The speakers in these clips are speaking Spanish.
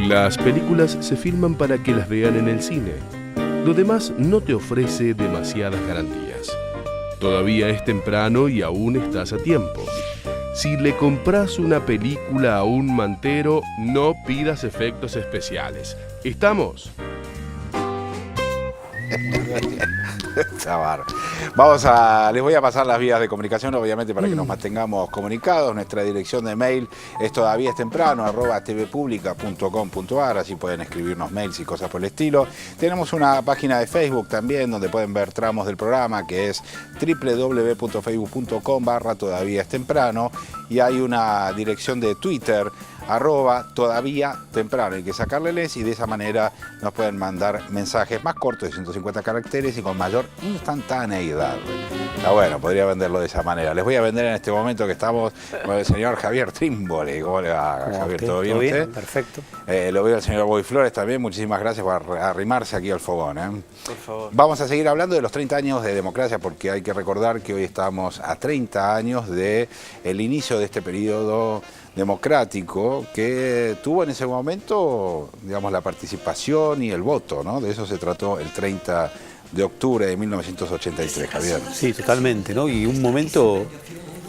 Las películas se filman para que las vean en el cine. Lo demás no te ofrece demasiadas garantías. Todavía es temprano y aún estás a tiempo. Si le compras una película a un mantero, no pidas efectos especiales. ¿Estamos? Les voy a pasar las vías de comunicación, obviamente, para que nos mantengamos comunicados. Nuestra dirección de mail es todavía-es-temprano@tvpublica.com.ar, así pueden escribirnos mails y cosas por el estilo. Tenemos una página de Facebook también, donde pueden ver tramos del programa, que es www.facebook.com/todavía-es-temprano, y hay una dirección de Twitter, @todavía-temprano. Hay que sacarle les y de esa manera nos pueden mandar mensajes más cortos de 150 caracteres y con mayor instantaneidad. Está bueno, podría venderlo de esa manera. Les voy a vender en este momento que estamos con el señor Javier Trímboli. ¿Cómo le va, Javier? ¿Todo bien usted? Perfecto. Lo veo al señor Bobby Flores también. Muchísimas gracias por arrimarse aquí al fogón. Por favor. Vamos a seguir hablando de los 30 años de democracia, porque hay que recordar que hoy estamos a 30 años del inicio de este periodo democrático que tuvo en ese momento, digamos, la participación y el voto, ¿no? De eso se trató el 30 de octubre de 1983, Javier. Sí, totalmente, ¿no? Y un momento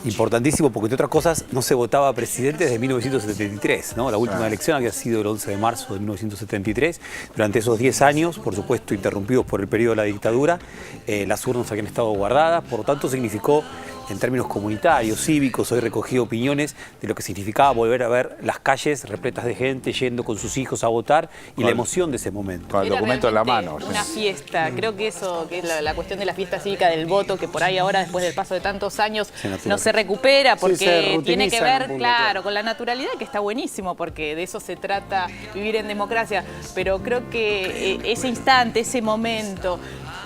importantísimo porque, entre otras cosas, no se votaba presidente desde 1973, ¿no? La última elección había sido el 11 de marzo de 1973. Durante esos 10 años, por supuesto, interrumpidos por el periodo de la dictadura, las urnas habían estado guardadas, por lo tanto significó, en términos comunitarios, cívicos, hoy recogí opiniones de lo que significaba volver a ver las calles repletas de gente yendo con sus hijos a votar y la emoción de ese momento. Con el documento en la mano. Una fiesta, creo que eso, que es la cuestión de la fiesta cívica del voto, que por ahí ahora, después del paso de tantos años, no se recupera porque tiene que ver, claro, con la naturalidad, que está buenísimo, porque de eso se trata vivir en democracia, pero creo que ese instante, ese momento,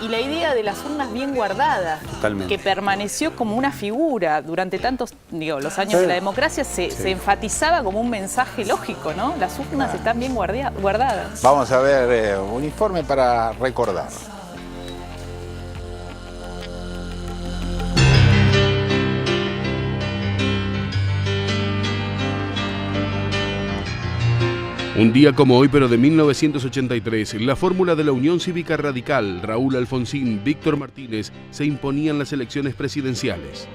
y la idea de las urnas bien guardadas, que permaneció como una figura durante tantos, los años de la democracia, se enfatizaba como un mensaje lógico, ¿no? Las urnas están bien guardadas. Vamos a ver un informe para recordar. Un día como hoy, pero de 1983, la fórmula de la Unión Cívica Radical, Raúl Alfonsín, Víctor Martínez, se imponía en las elecciones presidenciales.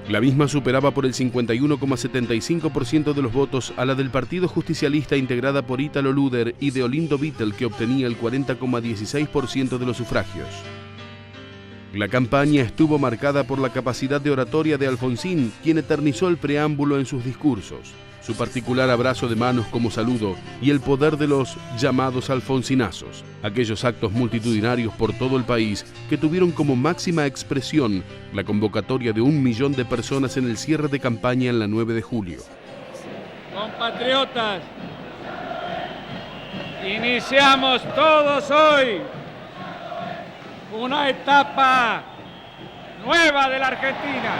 La misma superaba por el 51,75% de los votos a la del Partido Justicialista, integrada por Ítalo Luder y de Olindo Vittel, que obtenía el 40,16% de los sufragios. La campaña estuvo marcada por la capacidad de oratoria de Alfonsín, quien eternizó el preámbulo en sus discursos, su particular abrazo de manos como saludo y el poder de los llamados alfonsinazos, aquellos actos multitudinarios por todo el país que tuvieron como máxima expresión la convocatoria de 1 millón de personas en el cierre de campaña en la 9 de julio. Compatriotas, iniciamos todos hoy una etapa nueva de la Argentina.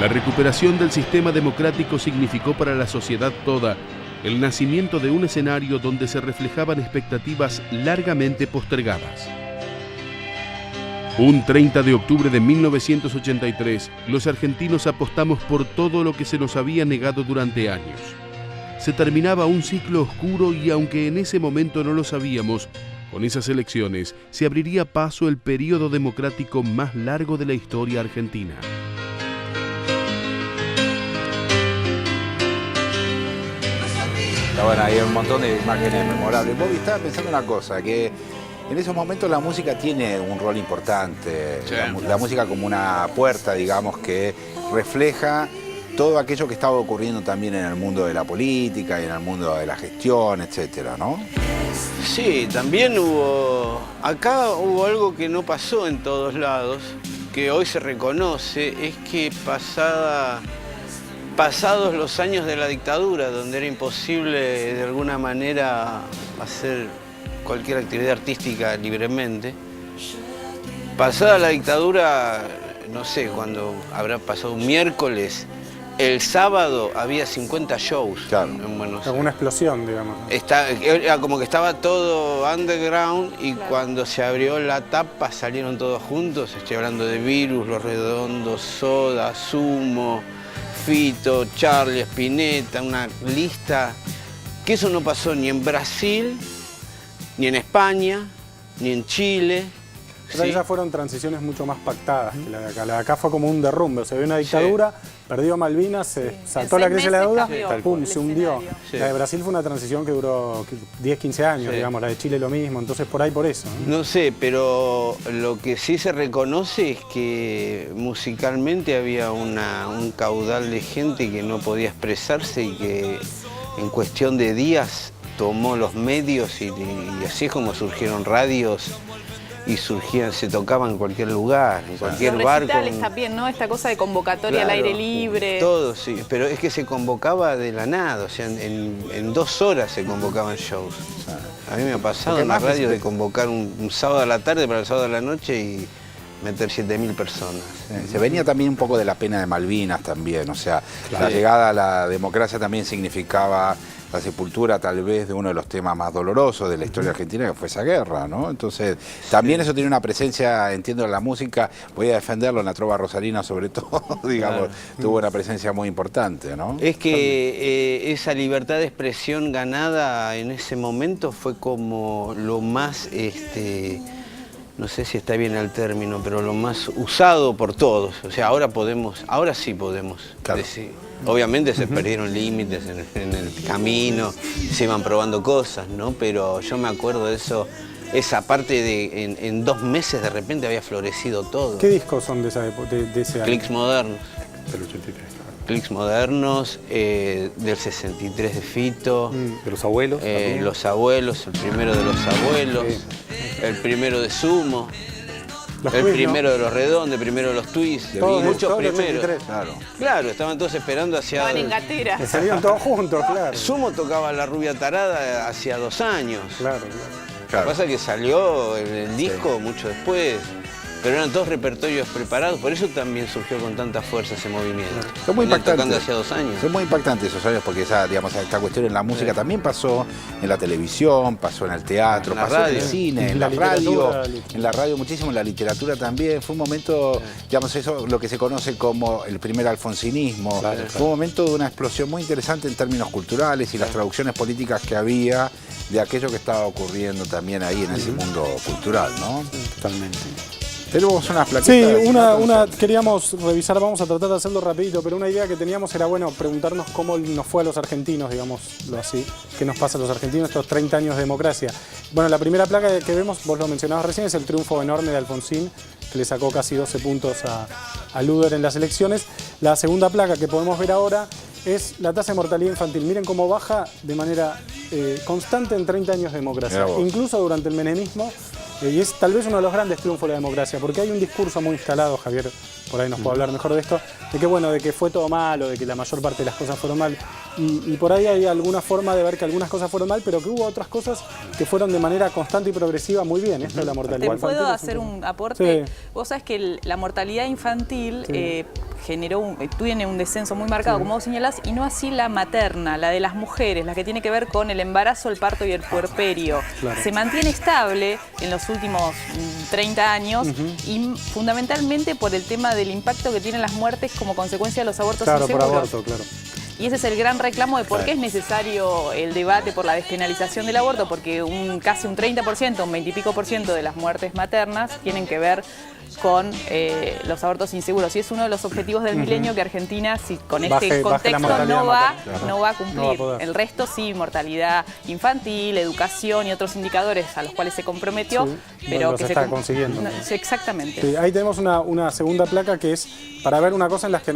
La recuperación del sistema democrático significó para la sociedad toda el nacimiento de un escenario donde se reflejaban expectativas largamente postergadas. Un 30 de octubre de 1983, los argentinos apostamos por todo lo que se nos había negado durante años. Se terminaba un ciclo oscuro y, aunque en ese momento no lo sabíamos, con esas elecciones se abriría paso el periodo democrático más largo de la historia argentina. Bueno, hay un montón de imágenes memorables. Bobby, estaba pensando una cosa, que en esos momentos la música tiene un rol importante. La música como una puerta, digamos, que refleja todo aquello que estaba ocurriendo también en el mundo de la política y en el mundo de la gestión, etcétera, ¿no? Sí, también acá hubo algo que no pasó en todos lados, que hoy se reconoce, es que pasados los años de la dictadura, donde era imposible de alguna manera hacer cualquier actividad artística libremente, pasada la dictadura, no sé, cuando habrá pasado un miércoles, el sábado había 50 shows en Buenos Aires. Alguna explosión, digamos. Era como que estaba todo underground y cuando se abrió la tapa salieron todos juntos. Estoy hablando de Virus, Los Redondos, Soda, Sumo, Fito, Charlie, Spinetta, una lista que eso no pasó ni en Brasil, ni en España, ni en Chile. O sea, ¿sí? esas fueron transiciones mucho más pactadas que la de acá. La de acá fue como un derrumbe. Se vio una dictadura, perdió Malvinas, se saltó la crisis de la deuda, pum, se hundió. Sí. La de Brasil fue una transición que duró 10, 15 años, digamos. La de Chile lo mismo. Entonces, por ahí, por eso. No sé, pero lo que sí se reconoce es que musicalmente había un caudal de gente que no podía expresarse y que en cuestión de días tomó los medios y así es como surgieron radios y se tocaban en cualquier lugar, en cualquier los barco. recitales también, ¿no? Esta cosa de convocatoria al aire libre. Todo, sí, pero es que se convocaba de la nada, o sea, en 2 horas se convocaban shows. A mí me ha pasado en la radio de convocar un sábado a la tarde para el sábado a la noche y meter 7.000 personas. Se venía también un poco de la pena de Malvinas también, o sea, la llegada a la democracia también significaba la sepultura tal vez de uno de los temas más dolorosos de la historia argentina, que fue esa guerra, ¿no? Entonces, también eso tiene una presencia, entiendo, en la música, voy a defenderlo, en la trova rosarina sobre todo, digamos, tuvo una presencia muy importante, ¿no? Es que esa libertad de expresión ganada en ese momento fue como lo más, no sé si está bien el término, pero lo más usado por todos. O sea, ahora sí podemos decir. Obviamente se perdieron límites en el camino, se iban probando cosas, ¿no? Pero yo me acuerdo de eso, esa parte de en 2 meses de repente había florecido todo. ¿Qué discos son de ese año? Clics modernos. Del 83. Clics modernos, del 63 de Fito. De los abuelos. Los abuelos, el primero de los abuelos, el primero de Sumo. El primero de los Redondos, el primero de los Twists, muchos primeros. Claro, estaban todos esperando hacia... Estaban en gatera. Que salían todos juntos, claro. Sumo tocaba La Rubia Tarada hacía 2 años. Claro. Lo que pasa es que salió el disco mucho después. Pero eran todos repertorios preparados, por eso también surgió con tanta fuerza ese movimiento. Son muy impactantes. Tocando hacía 2 años. Son muy impactantes esos años porque esta cuestión en la música también pasó en la televisión, pasó en el teatro, pasó en el cine, en la radio muchísimo, en la literatura también. Fue un momento, digamos, eso lo que se conoce como el primer alfonsinismo. Fue un momento de una explosión muy interesante en términos culturales y las traducciones políticas que había de aquello que estaba ocurriendo también ahí en ese mundo cultural, ¿no? Totalmente. Tenemos unas plaquitas. Sí, una queríamos revisar, vamos a tratar de hacerlo rapidito, pero una idea que teníamos era, bueno, preguntarnos cómo nos fue a los argentinos, digámoslo así, qué nos pasa a los argentinos estos 30 años de democracia. Bueno, la primera placa que vemos, vos lo mencionabas recién, es el triunfo enorme de Alfonsín, que le sacó casi 12 puntos a Luder en las elecciones. La segunda placa que podemos ver ahora es la tasa de mortalidad infantil. Miren cómo baja de manera constante en 30 años de democracia, incluso durante el menemismo. Y es tal vez uno de los grandes triunfos de la democracia, porque hay un discurso muy instalado, Javier, por ahí nos puede hablar mejor de esto, de que bueno, de que fue todo malo, de que la mayor parte de las cosas fueron mal. Y por ahí hay alguna forma de ver que algunas cosas fueron mal, pero que hubo otras cosas que fueron de manera constante y progresiva muy bien. Esto es la mortalidad infantil. ¿Te puedo hacer un aporte? Sí. Vos sabés que la mortalidad infantil tiene un descenso muy marcado, como vos señalás, y no así la materna, la de las mujeres, la que tiene que ver con el embarazo, el parto y el puerperio. Claro. Se mantiene estable en los últimos 30 años y fundamentalmente por el tema del impacto que tienen las muertes como consecuencia de los abortos inseguros. Por aborto, claro. Y ese es el gran reclamo de por qué es necesario el debate por la despenalización del aborto, porque casi un 30%, un 20 y pico % de las muertes maternas tienen que ver con los abortos inseguros. Y es uno de los objetivos del milenio que Argentina, si con este contexto no va a cumplir. No va a el resto sí, mortalidad infantil, educación y otros indicadores a los cuales se comprometió, pero que se está consiguiendo. No, exactamente. Sí, ahí tenemos una segunda placa que es para ver una cosa en las que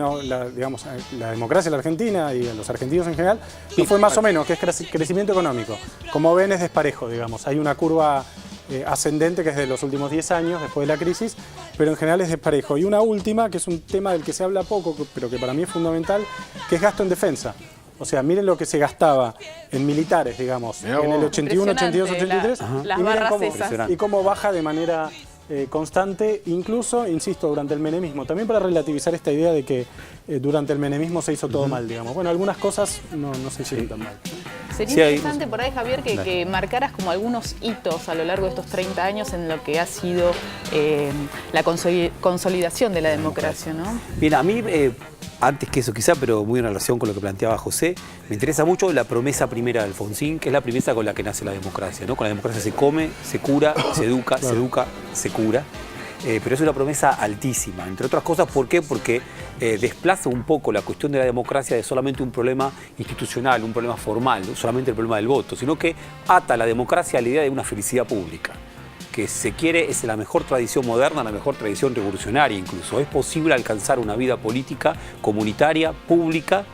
digamos, la democracia en la Argentina y a los argentinos en general no fue más o menos, que es crecimiento económico. Como ven es desparejo, digamos. Hay una curva ascendente que es de los últimos 10 años después de la crisis, pero en general es desparejo. Y una última, que es un tema del que se habla poco, pero que para mí es fundamental, que es gasto en defensa. O sea, miren lo que se gastaba en militares, digamos, en el 81, 82, 83, las barras esas. Y cómo baja de manera constante, incluso, insisto, durante el menemismo. También para relativizar esta idea de que durante el menemismo se hizo todo mal, digamos. Bueno, algunas cosas no se hicieron tan mal. Sería interesante por ahí, Javier, que marcaras como algunos hitos a lo largo de estos 30 años en lo que ha sido la consolidación de la democracia, ¿no? Bien, a mí, antes que eso quizá, pero muy en relación con lo que planteaba José, me interesa mucho la promesa primera de Alfonsín, que es la promesa con la que nace la democracia, ¿no? Con la democracia se come, se cura, se educa, se cura. Pero es una promesa altísima, entre otras cosas, ¿por qué? Porque desplaza un poco la cuestión de la democracia de solamente un problema institucional, un problema formal, no solamente el problema del voto, sino que ata la democracia a la idea de una felicidad pública, que se quiere, es la mejor tradición moderna, la mejor tradición revolucionaria incluso. Es posible alcanzar una vida política, comunitaria, pública,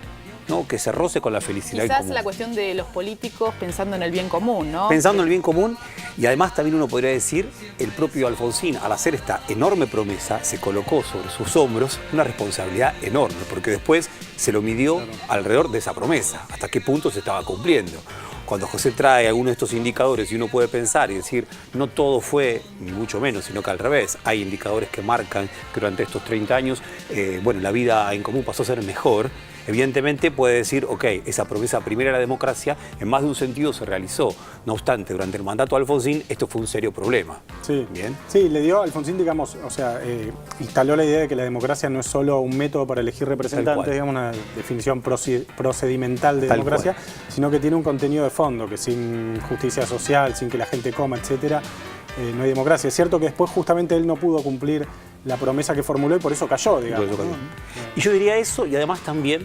¿no? Que se roce con la felicidad Quizás común. la cuestión de los políticos pensando en el bien común, ¿no? Pensando en el bien común, y además también uno podría decir, el propio Alfonsín, al hacer esta enorme promesa, se colocó sobre sus hombros una responsabilidad enorme, porque después se lo midió alrededor de esa promesa, hasta qué punto se estaba cumpliendo. Cuando José trae algunos de estos indicadores y uno puede pensar y decir, no todo fue, ni mucho menos, sino que al revés, hay indicadores que marcan que durante estos 30 años, bueno, la vida en común pasó a ser mejor. Evidentemente puede decir, ok, esa promesa primera de la democracia en más de un sentido se realizó. No obstante, durante el mandato de Alfonsín esto fue un serio problema. Sí, ¿bien? Sí, le dio, Alfonsín, digamos, o sea, instaló la idea de que la democracia no es solo un método para elegir representantes, digamos, una definición procedimental de democracia, sino que tiene un contenido de fondo, que sin justicia social, sin que la gente coma, etcétera, no hay democracia. Es cierto que después justamente él no pudo cumplir la promesa que formuló y por eso cayó, digamos. Y yo diría eso, y además también,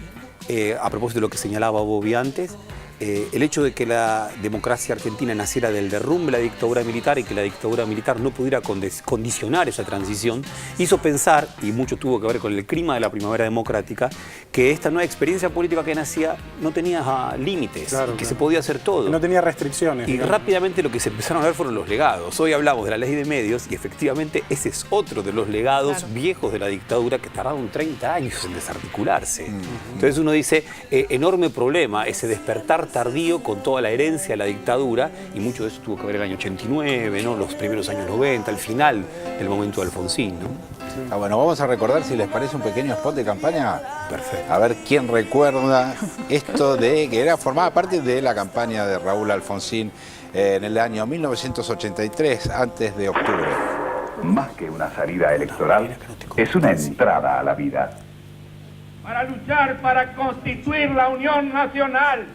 a propósito de lo que señalaba Bobby antes, el hecho de que la democracia argentina naciera del derrumbe de la dictadura militar y que la dictadura militar no pudiera condicionar esa transición, hizo pensar, y mucho tuvo que ver con el clima de la primavera democrática, que esta nueva experiencia política que nacía no tenía límites, que se podía hacer todo. No tenía restricciones. Y rápidamente lo que se empezaron a ver fueron los legados. Hoy hablamos de la ley de medios y efectivamente ese es otro de los legados viejos de la dictadura que tardaron 30 años en desarticularse. Entonces uno dice, enorme problema ese despertar tardío con toda la herencia de la dictadura, y mucho de eso tuvo que ver el año 89, ¿no? Los primeros años 90, el final del momento de Alfonsín, ¿no? Ah, bueno, vamos a recordar, si les parece, un pequeño spot de campaña. Perfecto. A ver quién recuerda esto de que formaba parte de la campaña de Raúl Alfonsín en el año 1983, antes de octubre. Más que una salida electoral, es una entrada a la vida. Para luchar para constituir la unión nacional,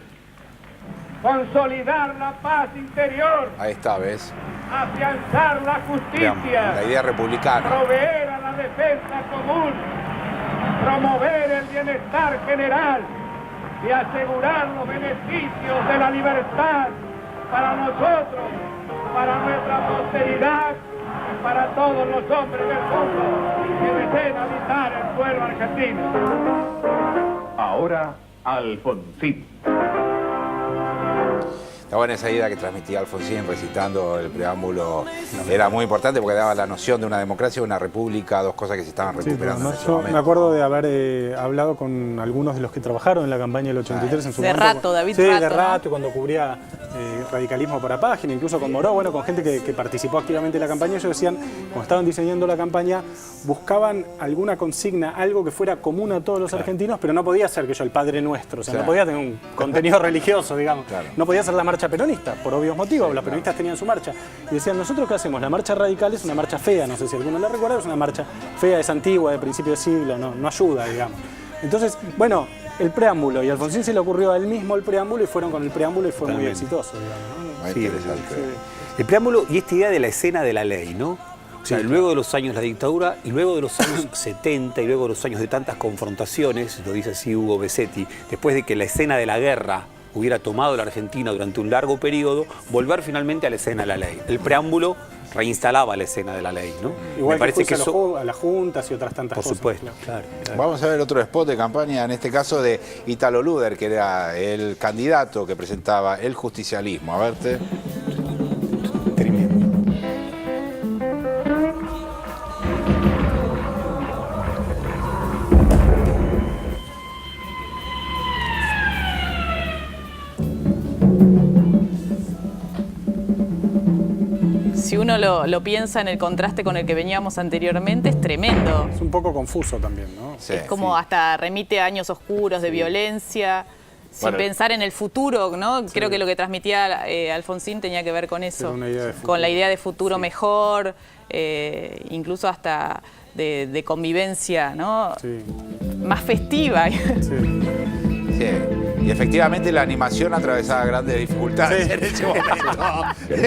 consolidar la paz interior, Ahí está, ¿ves? afianzar la justicia, La idea republicana. proveer a la defensa común, promover el bienestar general y asegurar los beneficios de la libertad para nosotros, para nuestra posteridad y para todos los hombres del mundo que deseen habitar el suelo argentino. Ahora, Alfonsín. Está buena esa idea que transmitía Alfonsín recitando el preámbulo. Era muy importante porque daba la noción de una democracia y una república, dos cosas que se estaban recuperando en ese yo momento. me acuerdo de haber hablado con algunos de los que trabajaron en la campaña del 83 en su de momento. rato, David Sí, Rato, de rato, ¿no? cuando cubría radicalismo para página, incluso con Moró, bueno, con gente que participó activamente en la campaña. Ellos decían, cuando estaban diseñando la campaña, buscaban alguna consigna, algo que fuera común a todos los argentinos, pero no podía ser que yo el Padre Nuestro, o sea, no podía tener un contenido religioso, digamos. No podía ser la marcha peronista, por obvios motivos, los peronistas tenían su marcha. Y decían, ¿nosotros qué hacemos? La marcha radical es una marcha fea, no sé si alguno la recuerda, es una marcha fea, es antigua, de principio de siglo, no ayuda, digamos. Entonces, bueno, el preámbulo, y a Alfonsín se le ocurrió a él mismo el preámbulo y fueron con el preámbulo y fue muy exitoso, digamos, ¿no? Muy interesante. El preámbulo y esta idea de la escena de la ley, ¿no? O sea, luego de los años de la dictadura y luego de los años 70 y luego de los años de tantas confrontaciones, lo dice así Hugo Besetti, después de que la escena de la guerra hubiera tomado la Argentina durante un largo periodo, volver finalmente a la escena de la ley. El preámbulo reinstalaba la escena de la ley, ¿no? Igual me parece que eso, a las juntas y otras tantas por cosas. supuesto, claro. Vamos a ver otro spot de campaña, en este caso de Italo Luder, que era el candidato que presentaba el justicialismo. A verte. Si uno lo piensa en el contraste con el que veníamos anteriormente, es tremendo. Es un poco confuso también, ¿no? Sí. Es como hasta remite a años oscuros de violencia. sin pensar en el futuro, ¿no? Sí. Creo que lo que transmitía Alfonsín tenía que ver con eso, con la idea de futuro mejor, incluso hasta de convivencia, ¿no? Sí. Más festiva. Sí. Sí. Y efectivamente la animación atravesaba grandes dificultades en ese momento.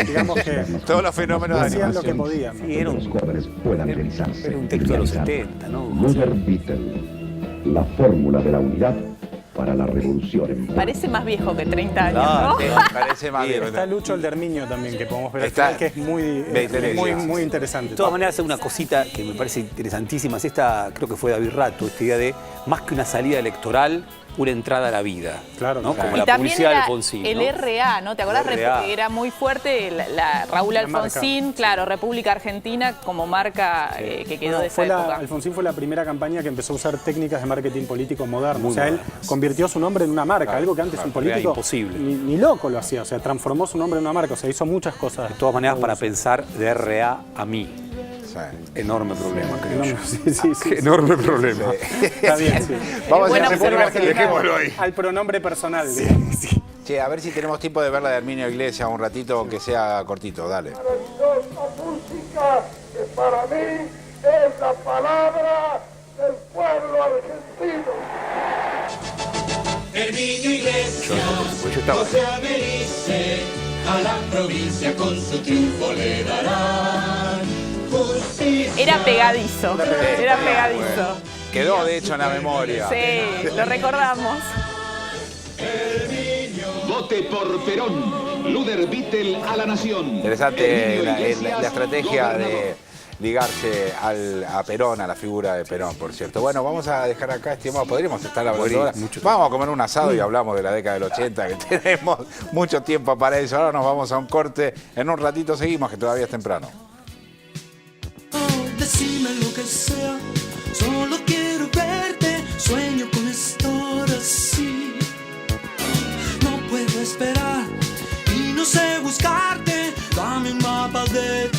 Digamos que todos los fenómenos hacían lo que podían. Sí, era un texto de los 70, ¿no? Luther Vittel, la fórmula de la unidad para la revolución en paz. Parece más viejo que 30 años, ¿no? Parece más viejo. Está Lucho Eldermiño también, que podemos ver acá, que es muy interesante. De todas maneras, una cosita que me parece interesantísima es esta, creo que fue David Rato, esta idea de más que una salida electoral, una entrada a la vida. Claro, ¿no? Como y la también publicidad de era Alfonsín. El ¿no? RA, ¿no? ¿Te acordás? Era muy fuerte Raúl Alfonsín, claro, República Argentina como marca que quedó de esa época. Alfonsín fue la primera campaña que empezó a usar técnicas de marketing político moderno. O sea, él convirtió su nombre en una marca, algo que antes un político ni loco lo hacía. O sea, transformó su nombre en una marca. O sea, hizo muchas cosas. De todas maneras, para pensar de RA a mí. Enorme problema, creo yo. Sí. Enorme problema. Sí. Está bien, sí. Vamos a hacer dejémoslo ahí. Al pronombre personal. Sí. Che, a ver si tenemos tiempo de ver la de Herminio Iglesias un ratito, aunque sea cortito, dale. Maravillosa música que para mí es la palabra del pueblo argentino. Herminio Iglesias no se americe, a la provincia con su triunfo le darán justicia. Era pegadizo, era pegadizo. Bueno, quedó de hecho en la memoria. Sí, lo recordamos. Vote por Perón, Luther Vittel a la nación. Interesante la estrategia de ligarse a Perón, a la figura de Perón, por cierto. Bueno, vamos a dejar acá, estimado, podríamos estar hablando ahora. Vamos a comer un asado y hablamos de la década del 80, que tenemos mucho tiempo para eso. Ahora nos vamos a un corte, en un ratito seguimos, que todavía es temprano. Decime lo que sea, solo quiero verte, sueño con estar así. No puedo esperar y no sé buscarte, dame un mapa de